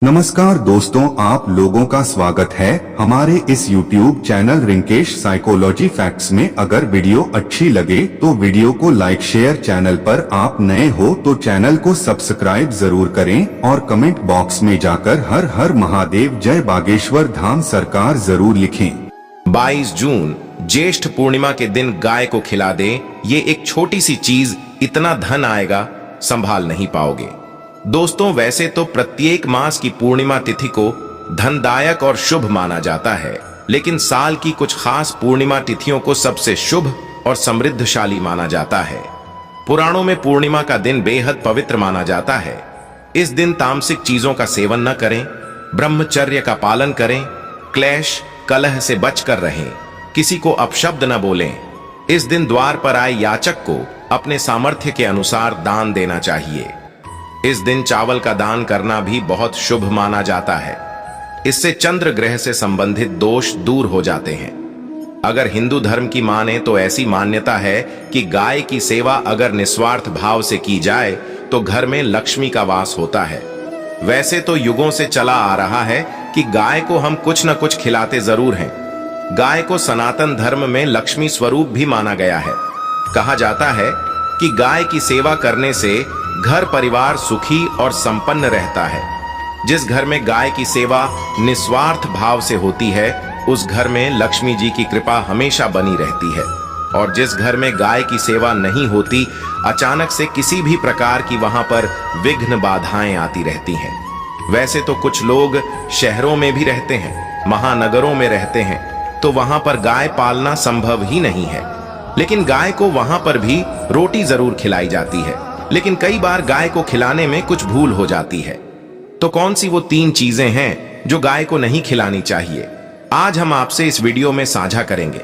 नमस्कार दोस्तों, आप लोगों का स्वागत है हमारे इस YouTube channel Rinkesh psychology facts में। अगर वीडियो अच्छी लगे तो वीडियो को लाइक शेयर, चैनल पर आप नए हो तो चैनल को सब्सक्राइब जरूर करें और कमेंट बॉक्स में जाकर हर हर महादेव जय बागेश्वर धाम सरकार जरूर लिखें। 22 जून ज्येष्ठ पूर्णिमा के दिन गाय को खिला दें। ये एक छोटी सी चीज इतना धन आएगा संभाल नहीं पाओगे। दोस्तों, वैसे तो प्रत्येक मास की पूर्णिमा तिथि को धनदायक और शुभ माना जाता है, लेकिन साल की कुछ खास पूर्णिमा तिथियों को सबसे शुभ और समृद्धशाली माना जाता है। पुराणों में पूर्णिमा का दिन बेहद पवित्र माना जाता है। इस दिन तामसिक चीजों का सेवन न करें, ब्रह्मचर्य का पालन करें, क्लेश कलह से बचकर रहें, किसी को अपशब्द न बोलें। इस दिन द्वार पर आए याचक को अपने सामर्थ्य के अनुसार दान देना चाहिए। इस दिन चावल का दान करना भी बहुत शुभ माना जाता है। इससे चंद्र ग्रह से संबंधित दोष दूर हो जाते हैं। अगर हिंदू धर्म की माने तो ऐसी मान्यता है कि गाय की सेवा अगर निस्वार्थ भाव से की जाए तो घर में लक्ष्मी का वास होता है। वैसे तो युगों से चला आ रहा है कि गाय को हम कुछ न कुछ खिलाते जरूर हैं। गाय को सनातन धर्म में लक्ष्मी स्वरूप भी माना गया है। कहा जाता है कि गाय की सेवा करने से घर परिवार सुखी और संपन्न रहता है। जिस घर में गाय की सेवा निस्वार्थ भाव से होती है उस घर में लक्ष्मी जी की कृपा हमेशा बनी रहती है, और जिस घर में गाय की सेवा नहीं होती अचानक से किसी भी प्रकार की वहां पर विघ्न बाधाएं आती रहती हैं। वैसे तो कुछ लोग शहरों में भी रहते हैं, महानगरों में रहते हैं, तो वहां पर गाय पालना संभव ही नहीं है, लेकिन गाय को वहां पर भी रोटी जरूर खिलाई जाती है। लेकिन कई बार गाय को खिलाने में कुछ भूल हो जाती है। तो कौन सी वो 3 चीजें हैं जो गाय को नहीं खिलानी चाहिए, आज हम आपसे इस वीडियो में साझा करेंगे।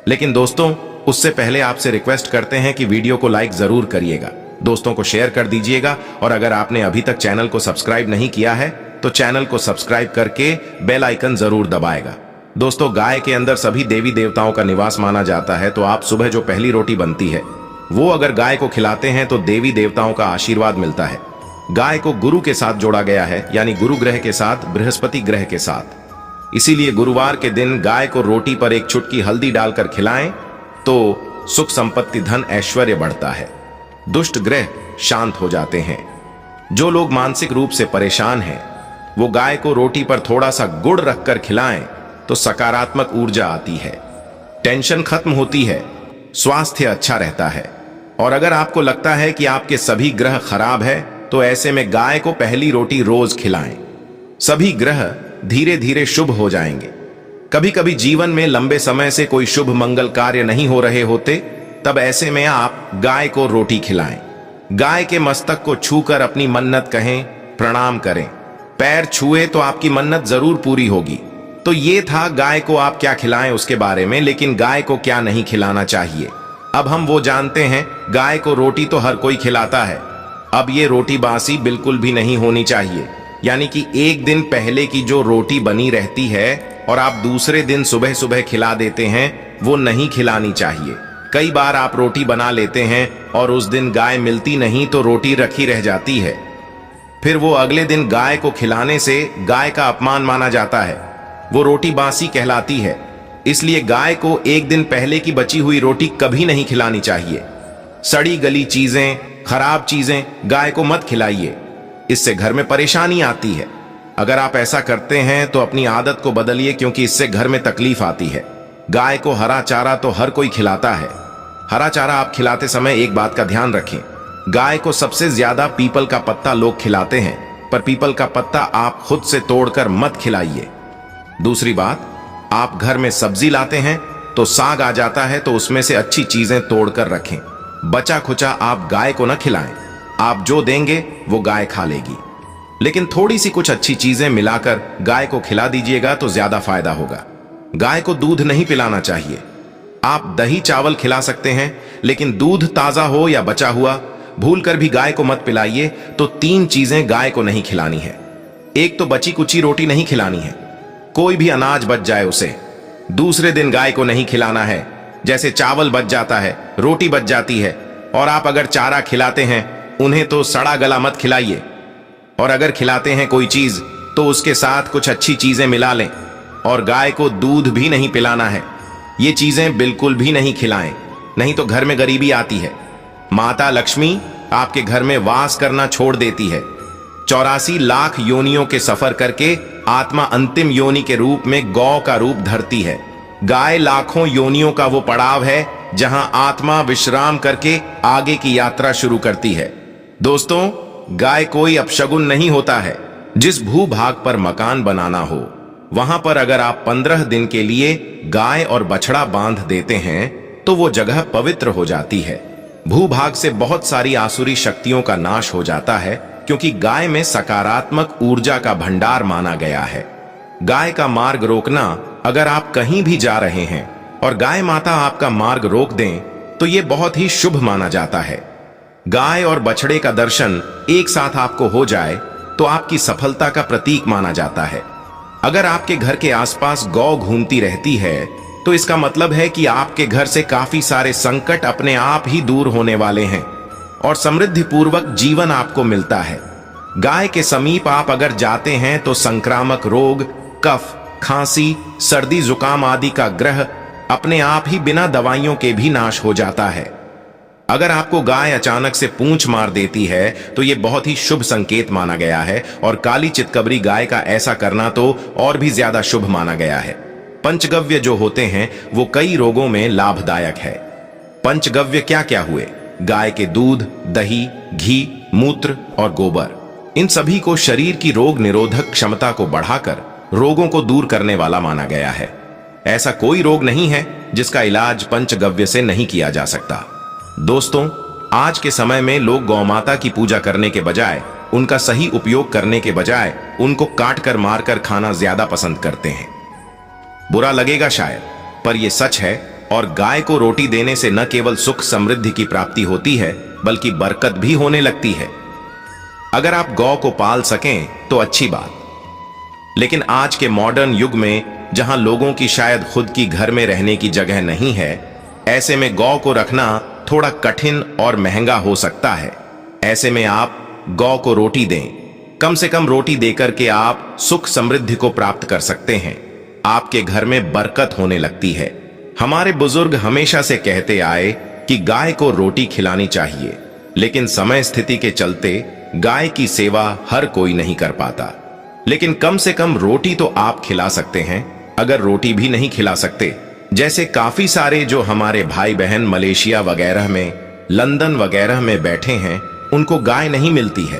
लेकिन दोस्तों, उससे पहले आपसे रिक्वेस्ट करते हैं कि वीडियो को लाइक जरूर करिएगा, दोस्तों को शेयर कर दीजिएगा, और अगर आपने अभी तक चैनल को सब्सक्राइब नहीं किया है तो चैनल को सब्सक्राइब करके बेल आइकन जरूर दबाएगा। दोस्तों, गाय के अंदर सभी देवी देवताओं का निवास माना जाता है, तो आप सुबह जो पहली रोटी बनती है वो अगर गाय को खिलाते हैं तो देवी देवताओं का आशीर्वाद मिलता है। गाय को गुरु के साथ जोड़ा गया है, यानी गुरु ग्रह के साथ, बृहस्पति ग्रह के साथ। इसीलिए गुरुवार के दिन गाय को रोटी पर एक चुटकी हल्दी डालकर खिलाएं तो सुख संपत्ति धन ऐश्वर्य बढ़ता है, दुष्ट ग्रह शांत हो जाते हैं। जो लोग मानसिक रूप से परेशान हैं वो गाय को रोटी पर थोड़ा सा गुड़ रखकर खिलाएं तो सकारात्मक ऊर्जा आती है, टेंशन खत्म होती है, स्वास्थ्य अच्छा रहता है। और अगर आपको लगता है कि आपके सभी ग्रह खराब है तो ऐसे में गाय को पहली रोटी रोज खिलाएं, सभी ग्रह धीरे धीरे शुभ हो जाएंगे। कभी कभी जीवन में लंबे समय से कोई शुभ मंगल कार्य नहीं हो रहे होते, तब ऐसे में आप गाय को रोटी खिलाएं। गाय के मस्तक को छूकर अपनी मन्नत कहें, प्रणाम करें। पैर छुए तो आपकी मन्नत जरूर पूरी होगी। तो ये था गाय को आप क्या खिलाएं उसके बारे में, लेकिन गाय को क्या नहीं खिलाना चाहिए अब हम वो जानते हैं। गाय को रोटी तो हर कोई खिलाता है। अब ये रोटी बासी बिल्कुल भी नहीं होनी चाहिए, यानी कि एक दिन पहले की जो रोटी बनी रहती है और आप दूसरे दिन सुबह सुबह खिला देते हैं, वो नहीं खिलानी चाहिए। कई बार आप रोटी बना लेते हैं और उस दिन गाय मिलती नहीं तो रोटी रखी रह जाती है, फिर वो अगले दिन गाय को खिलाने से गाय का अपमान माना जाता है, वो रोटी बासी कहलाती है। इसलिए गाय को एक दिन पहले की बची हुई रोटी कभी नहीं खिलानी चाहिए। सड़ी गली चीजें, खराब चीजें गाय को मत खिलाइए, इससे घर में परेशानी आती है। अगर आप ऐसा करते हैं तो अपनी आदत को बदलिए, क्योंकि इससे घर में तकलीफ आती है। गाय को हरा चारा तो हर कोई खिलाता है। हरा चारा आप खिलाते समय एक बात का ध्यान रखें, गाय को सबसे ज्यादा पीपल का पत्ता लोग खिलाते हैं, पर पीपल का पत्ता आप खुद से तोड़कर मत खिलाइए। दूसरी बात, आप घर में सब्जी लाते हैं तो साग आ जाता है तो उसमें से अच्छी चीजें तोड़कर रखें। बचा खुचा आप गाय को न खिलाएं, आप जो देंगे वो गाय खा लेगी। लेकिन थोड़ी सी कुछ अच्छी चीजें मिलाकर गाय को खिला दीजिएगा तो ज्यादा फायदा होगा। गाय को दूध नहीं पिलाना चाहिए। आप दही चावल खिला सकते हैं, लेकिन दूध ताजा हो या बचा हुआ भूलकर भी गाय को मत पिलाइए। तो 3 चीजें गाय को नहीं खिलानी है। एक तो बची कुची रोटी नहीं खिलानी है, कोई भी अनाज बच जाए उसे दूसरे दिन गाय को नहीं खिलाना है। जैसे चावल बच जाता है, रोटी बच जाती है, और आप अगर चारा खिलाते हैं उन्हें तो सड़ा गला मत खिलाइए। और अगर खिलाते हैं कोई चीज तो उसके साथ कुछ अच्छी चीजें मिला लें। और गाय को दूध भी नहीं पिलाना है, ये चीजें बिल्कुल भी नहीं खिलाएं, नहीं तो घर में गरीबी आती है। माता लक्ष्मी आपके घर में वास करना छोड़ देती है। 84 लाख योनियों के सफर करके आत्मा अंतिम योनि के रूप में गौ का रूप धरती है। गाय लाखों योनियों का वो पड़ाव है जहां आत्मा विश्राम करके आगे की यात्रा शुरू करती है। दोस्तों, गाय कोई अपशगुन नहीं होता है। जिस भूभाग पर मकान बनाना हो, वहां पर अगर आप 15 दिन के लिए गाय और बछड़ा बांध देते हैं तो वो जगह पवित्र हो जाती है। भूभाग से बहुत सारी आसुरी शक्तियों का नाश हो जाता है, क्योंकि गाय में सकारात्मक ऊर्जा का भंडार माना गया है। गाय का मार्ग रोकना, अगर आप कहीं भी जा रहे हैं और गाय माता आपका मार्ग रोक दें तो यह बहुत ही शुभ माना जाता है। गाय और बछड़े का दर्शन एक साथ आपको हो जाए तो आपकी सफलता का प्रतीक माना जाता है। अगर आपके घर के आसपास गौ घूमती रहती है तो इसका मतलब है कि आपके घर से काफी सारे संकट अपने आप ही दूर होने वाले हैं और समृद्धि पूर्वक जीवन आपको मिलता है। गाय के समीप आप अगर जाते हैं तो संक्रामक रोग, कफ, खांसी, सर्दी, जुकाम आदि का ग्रह अपने आप ही बिना दवाइयों के भी नाश हो जाता है। अगर आपको गाय अचानक से पूंछ मार देती है तो यह बहुत ही शुभ संकेत माना गया है, और काली चितकबरी गाय का ऐसा करना तो और भी ज्यादा शुभ माना गया है। पंचगव्य जो होते हैं वो कई रोगों में लाभदायक है। पंचगव्य क्या क्या हुए? गाय के दूध, दही, घी, मूत्र और गोबर, इन सभी को शरीर की रोग निरोधक क्षमता को बढ़ाकर रोगों को दूर करने वाला माना गया है। ऐसा कोई रोग नहीं है जिसका इलाज पंचगव्य से नहीं किया जा सकता। दोस्तों, आज के समय में लोग गौमाता की पूजा करने के बजाय, उनका सही उपयोग करने के बजाय उनको काट कर मार कर खाना ज्यादा पसंद करते हैं। बुरा लगेगा शायद, पर यह सच है। और गाय को रोटी देने से न केवल सुख समृद्धि की प्राप्ति होती है बल्कि बरकत भी होने लगती है। अगर आप गौ को पाल सकें तो अच्छी बात, लेकिन आज के मॉडर्न युग में जहां लोगों की शायद खुद की घर में रहने की जगह नहीं है, ऐसे में गौ को रखना थोड़ा कठिन और महंगा हो सकता है। ऐसे में आप गौ को रोटी दें। कम से कम रोटी देकर के आप सुख समृद्धि को प्राप्त कर सकते हैं। आपके घर में बरकत होने लगती है। हमारे बुजुर्ग हमेशा से कहते आए कि गाय को रोटी खिलानी चाहिए, लेकिन समय स्थिति के चलते गाय की सेवा हर कोई नहीं कर पाता। लेकिन कम से कम रोटी तो आप खिला सकते हैं। अगर रोटी भी नहीं खिला सकते, जैसे काफी सारे जो हमारे भाई बहन मलेशिया वगैरह में, लंदन वगैरह में बैठे हैं, उनको गाय नहीं मिलती है।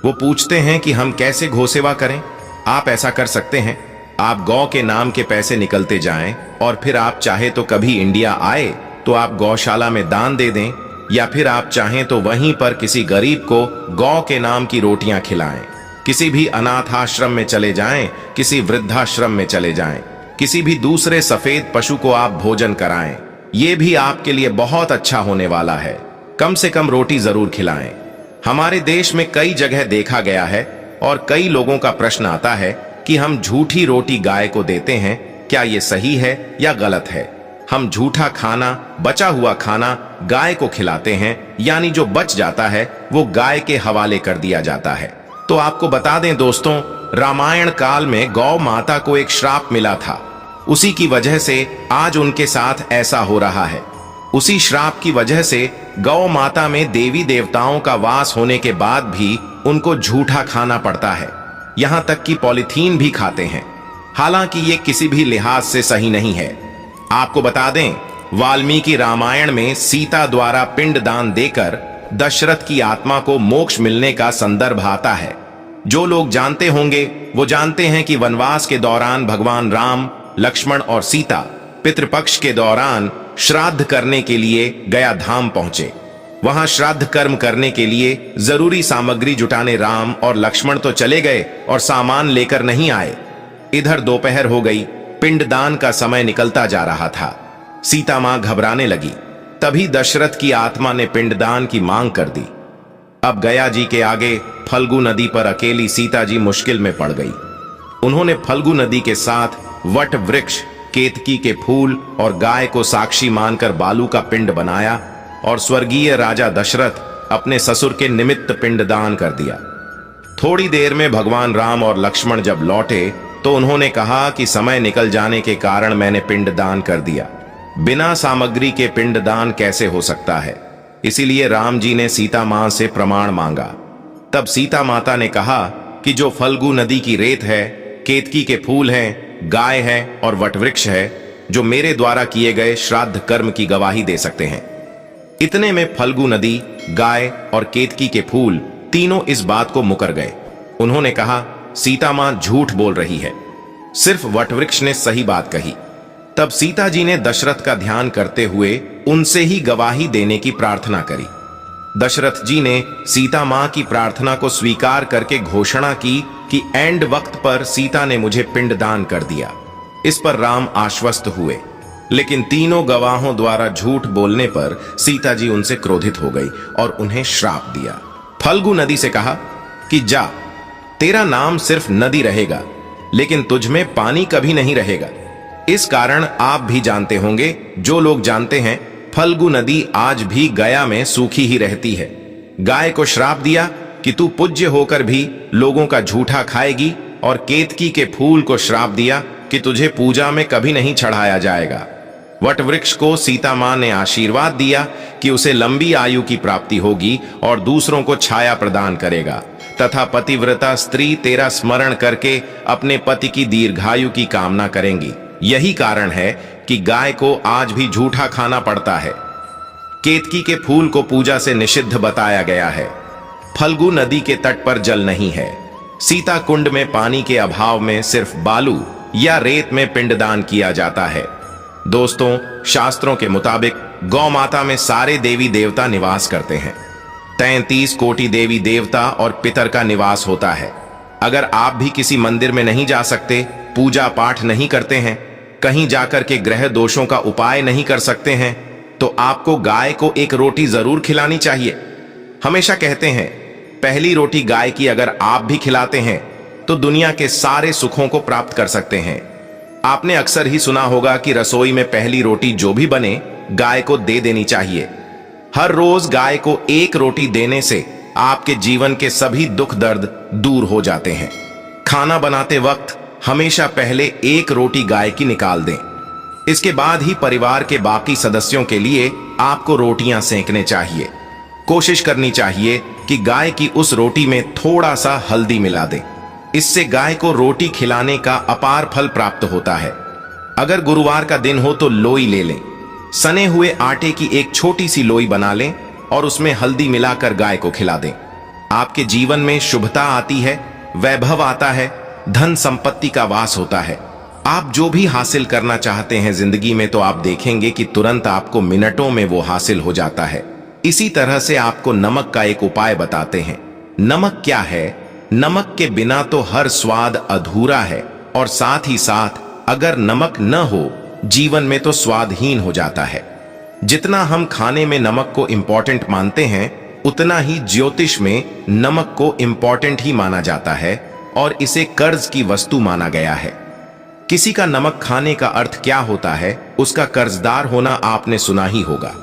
वो पूछते हैं कि हम कैसे घोसेवा करें। आप ऐसा कर सकते हैं, आप गौ के नाम के पैसे निकलते जाएं और फिर आप चाहे तो कभी इंडिया आए तो आप गौशाला में दान दे दें, या फिर आप चाहें तो वहीं पर किसी गरीब को गौ के नाम की रोटियां खिलाएं। किसी भी अनाथ आश्रम में चले जाएं, किसी वृद्धाश्रम में चले जाएं, किसी भी दूसरे सफेद पशु को आप भोजन कराएं। ये भी आपके लिए बहुत अच्छा होने वाला है। कम से कम रोटी जरूर खिलाएं। हमारे देश में कई जगह देखा गया है और कई लोगों का प्रश्न आता है कि हम झूठी रोटी गाय को देते हैं, क्या ये सही है या गलत है? हम झूठा खाना, बचा हुआ खाना गाय को खिलाते हैं, यानी जो बच जाता है वो गाय के हवाले कर दिया जाता है। तो आपको बता दें दोस्तों, रामायण काल में गौ माता को एक श्राप मिला था। उसी की वजह से आज उनके साथ ऐसा हो रहा है। उसी श्राप की वजह से गौ माता में देवी देवताओं का वास होने के बाद भी उनको झूठा खाना पड़ता है। यहां तक कि पॉलीथीन भी खाते हैं। हालांकि ये किसी भी लिहाज से सही नहीं है। आपको बता दें, वाल्मीकि रामायण में सीता द्वारा पिंडदान देकर दशरथ की आत्मा को मोक्ष मिलने का संदर्भ आता है। जो लोग जानते होंगे वो जानते हैं कि वनवास के दौरान भगवान राम, लक्ष्मण और सीता पितृपक्ष के दौरान श्राद्ध करने के लिए गया धाम पहुंचे। वहां श्राद्ध कर्म करने के लिए जरूरी सामग्री जुटाने राम और लक्ष्मण तो चले गए और सामान लेकर नहीं आए। इधर दोपहर हो गई, पिंडदान का समय निकलता जा रहा था। सीता मां घबराने लगी। तभी दशरथ की आत्मा ने पिंडदान की मांग कर दी। अब गया जी के आगे फल्गु नदी पर अकेली सीता जी मुश्किल में पड़ गई। उन्होंने फल्गु नदी के साथ वट वृक्ष, केतकी के फूल और गाय को साक्षी मानकर बालू का पिंड बनाया और स्वर्गीय राजा दशरथ अपने ससुर के निमित्त पिंडदान कर दिया। थोड़ी देर में भगवान राम और लक्ष्मण जब लौटे तो उन्होंने कहा कि समय निकल जाने के कारण मैंने पिंडदान कर दिया। बिना सामग्री के पिंडदान कैसे हो सकता है? इसीलिए राम जी ने सीता मां से प्रमाण मांगा। तब सीता माता ने कहा कि जो फल्गु नदी की रेत है, केतकी के फूल हैं, गाय है और वटवृक्ष है, जो मेरे द्वारा किए गए श्राद्ध कर्म की गवाही दे सकते हैं। इतने में फल्गु नदी, गाय और केतकी के फूल तीनों इस बात को मुकर गए। उन्होंने कहा, सीता मां झूठ बोल रही है, सिर्फ वटवृक्ष ने सही बात कही। तब सीता जी ने दशरथ का ध्यान करते हुए उनसे ही गवाही देने की प्रार्थना करी। दशरथ जी ने सीता मां की प्रार्थना को स्वीकार करके घोषणा की कि एंड वक्त पर सीता ने मुझे पिंडदान कर दिया। इस पर राम आश्वस्त हुए, लेकिन तीनों गवाहों द्वारा झूठ बोलने पर सीता जी उनसे क्रोधित हो गई और उन्हें श्राप दिया। फल्गु नदी से कहा कि जा, तेरा नाम सिर्फ नदी रहेगा, लेकिन तुझ में पानी कभी नहीं रहेगा। इस कारण आप भी जानते होंगे, जो लोग जानते हैं, फल्गु नदी आज भी गया में सूखी ही रहती है। गाय को श्राप दिया कि तू पूज्य होकर भी लोगों का झूठा खाएगी, और केतकी के फूल को श्राप दिया कि तुझे पूजा में कभी नहीं चढ़ाया जाएगा। वटवृक्ष को सीता मां ने आशीर्वाद दिया कि उसे लंबी आयु की प्राप्ति होगी और दूसरों को छाया प्रदान करेगा, तथा पतिव्रता स्त्री तेरा स्मरण करके अपने पति की दीर्घायु की कामना करेंगी। यही कारण है कि गाय को आज भी झूठा खाना पड़ता है। केतकी के फूल को पूजा से निषिद्ध बताया गया है। फल्गु नदी के तट पर जल नहीं है। सीता कुंड में पानी के अभाव में सिर्फ बालू या रेत में पिंडदान किया जाता है। दोस्तों, शास्त्रों के मुताबिक गौ माता में सारे देवी देवता निवास करते हैं। 33 कोटि देवी देवता और पितर का निवास होता है। अगर आप भी किसी मंदिर में नहीं जा सकते, पूजा पाठ नहीं करते हैं, कहीं जाकर के ग्रह दोषों का उपाय नहीं कर सकते हैं, तो आपको गाय को एक रोटी जरूर खिलानी चाहिए। हमेशा कहते हैं, पहली रोटी गाय की अगर आप भी खिलाते हैं तो दुनिया के सारे सुखों को प्राप्त कर सकते हैं। आपने अक्सर ही सुना होगा कि रसोई में पहली रोटी जो भी बने, गाय को दे देनी चाहिए। हर रोज गाय को एक रोटी देने से आपके जीवन के सभी दुख दर्द दूर हो जाते हैं। खाना बनाते वक्त हमेशा पहले एक रोटी गाय की निकाल दें। इसके बाद ही परिवार के बाकी सदस्यों के लिए आपको रोटियां सेंकने चाहिए। कोशिश करनी चाहिए कि गाय की उस रोटी में थोड़ा सा हल्दी मिला दें। इससे गाय को रोटी खिलाने का अपार फल प्राप्त होता है। अगर गुरुवार का दिन हो तो लोई ले लें। सने हुए आटे की एक छोटी सी लोई बना लें और उसमें हल्दी मिलाकर गाय को खिला दें। आपके जीवन में शुभता आती है, वैभव आता है, धन संपत्ति का वास होता है। आप जो भी हासिल करना चाहते हैं जिंदगी में, तो आप देखेंगे कि तुरंत आपको मिनटों में वो हासिल हो जाता है। इसी तरह से आपको नमक का एक उपाय बताते हैं। नमक क्या है? नमक के बिना तो हर स्वाद अधूरा है, और साथ ही साथ अगर नमक न हो, जीवन में तो स्वादहीन हो जाता है। जितना हम खाने में नमक को इंपॉर्टेंट मानते हैं, उतना ही ज्योतिष में नमक को इंपॉर्टेंट ही माना जाता है और इसे कर्ज की वस्तु माना गया है। किसी का नमक खाने का अर्थ क्या होता है, उसका कर्जदार होना आपने सुना ही होगा।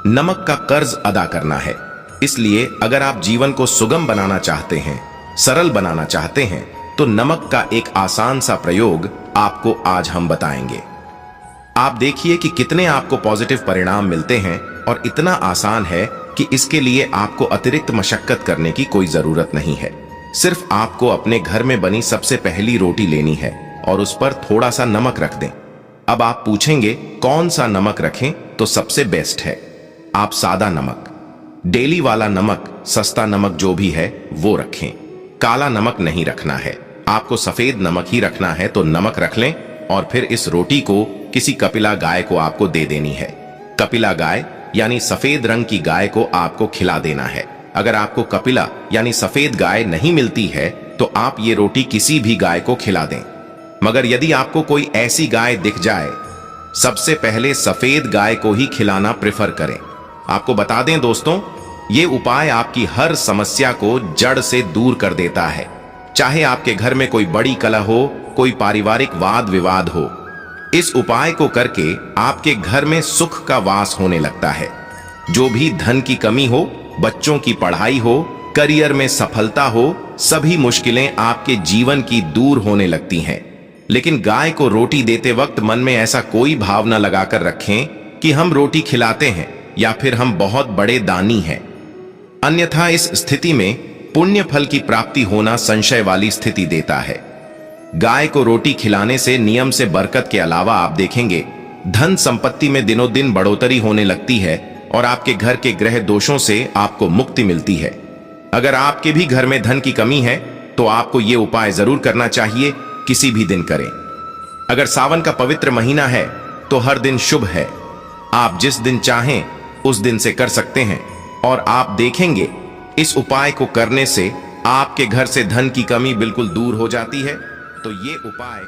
नमक का कर्ज अदा करना है। इसलिए अगर आप जीवन को सुगम बनाना चाहते हैं, सरल बनाना चाहते हैं, तो नमक का एक आसान सा प्रयोग आपको आज हम बताएंगे। आप देखिए कि कितने आपको पॉजिटिव परिणाम मिलते हैं, और इतना आसान है कि इसके लिए आपको अतिरिक्त मशक्कत करने की कोई जरूरत नहीं है। सिर्फ आपको अपने घर में बनी सबसे पहली रोटी लेनी है और उस पर थोड़ा सा नमक रख दें। अब आप पूछेंगे कौन सा नमक रखें, तो सबसे बेस्ट है आप सादा नमक, डेली वाला नमक, सस्ता नमक जो भी है वो रखें। काला नमक नहीं रखना है, आपको सफेद नमक ही रखना है। तो नमक रख लें और फिर इस रोटी को किसी कपिला गाय को आपको दे देनी है। कपिला गाय यानी सफेद रंग की गाय को आपको खिला देना है। अगर आपको कपिला यानी सफेद गाय नहीं मिलती है, तो आप ये रोटी किसी भी गाय को खिला दें। मगर यदि आपको कोई ऐसी गाय दिख जाए, सबसे पहले सफेद गाय को ही खिलाना प्रेफर करें। आपको बता दें दोस्तों, ये उपाय आपकी हर समस्या को जड़ से दूर कर देता है। चाहे आपके घर में कोई बड़ी कलह हो, कोई पारिवारिक वाद विवाद हो, इस उपाय को करके आपके घर में सुख का वास होने लगता है। जो भी धन की कमी हो, बच्चों की पढ़ाई हो, करियर में सफलता हो, सभी मुश्किलें आपके जीवन की दूर होने लगती हैं। लेकिन गाय को रोटी देते वक्त मन में ऐसा कोई भाव न लगाकर रखें कि हम रोटी खिलाते हैं या फिर हम बहुत बड़े दानी हैं। अन्यथा इस स्थिति में पुण्य फल की प्राप्ति होना संशय वाली स्थिति देता है। गाय को रोटी खिलाने से नियम से बरकत के अलावा आप देखेंगे धन संपत्ति में दिनों दिन बढ़ोतरी होने लगती है और आपके घर के ग्रह दोषों से आपको मुक्ति मिलती है। अगर आपके भी घर में धन की कमी है तो आपको यह उपाय जरूर करना चाहिए, किसी भी दिन करें। अगर सावन का पवित्र महीना है तो हर दिन शुभ है। आप जिस दिन चाहें उस दिन से कर सकते हैं और आप देखेंगे इस उपाय को करने से आपके घर से धन की कमी बिल्कुल दूर हो जाती है। तो ये उपाय